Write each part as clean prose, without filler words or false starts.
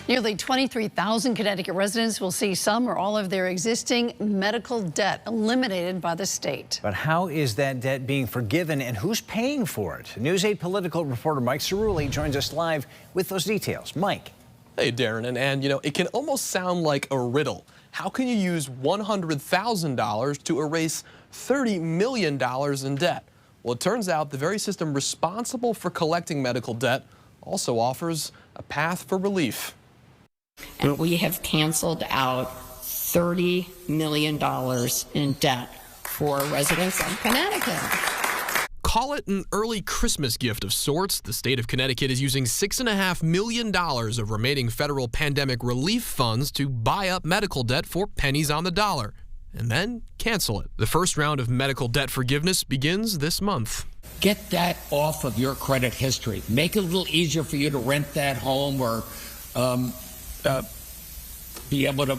Nearly 23,000 Connecticut residents will see some or all of their existing medical debt eliminated by the state. But how is that debt being forgiven and who's paying for it? News 8 political reporter Mike Cerulli joins us live with those details. Mike. Hey, Darren, and you know, it can almost sound like a riddle. How can you use $100,000 to erase $30 million in debt? Well, it turns out the very system responsible for collecting medical debt also offers a path for relief. And we have canceled out $30 million in debt for residents of Connecticut. Call it an early Christmas gift of sorts. The state of Connecticut is using $6.5 million of remaining federal pandemic relief funds to buy up medical debt for pennies on the dollar and then cancel it. The first round of medical debt forgiveness begins this month. Get that off of your credit history. Make it a little easier for you to rent that home or be able to,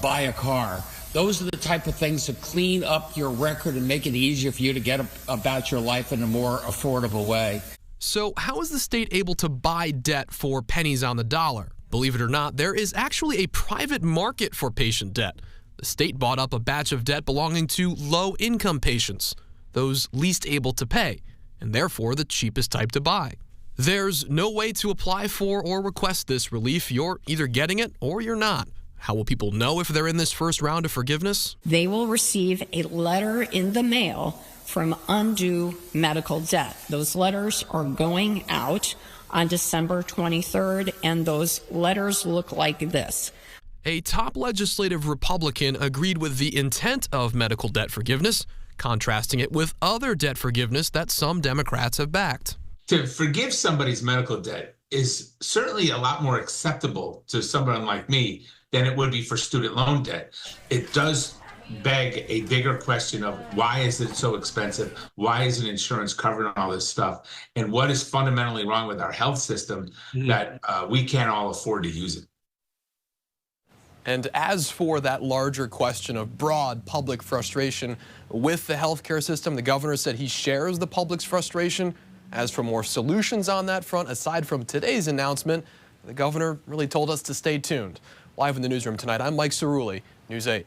buy a car. Those are the type of things to clean up your record and make it easier for you to get about your life in a more affordable way. So how is the state able to buy debt for pennies on the dollar? Believe it or not, there is actually a private market for patient debt. The state bought up a batch of debt belonging to low-income patients, those least able to pay, and therefore the cheapest type to buy. There's no way to apply for or request this relief. You're either getting it or you're not. How will people know if they're in this first round of forgiveness? They will receive a letter in the mail from Undue Medical Debt. Those letters are going out on December 23rd, and those letters look like this. A top legislative Republican agreed with the intent of medical debt forgiveness, contrasting it with other debt forgiveness that some Democrats have backed. To forgive somebody's medical debt is certainly a lot more acceptable to someone like me than it would be for student loan debt. It does beg a bigger question of why is it so expensive? Why isn't insurance covering all this stuff? And what is fundamentally wrong with our health system that we can't all afford to use it? And as for that larger question of broad public frustration with the healthcare system, the governor said he shares the public's frustration. As for more solutions on that front, aside from today's announcement, the governor really told us to stay tuned. Live in the newsroom tonight, I'm Mike Cerulli, News 8.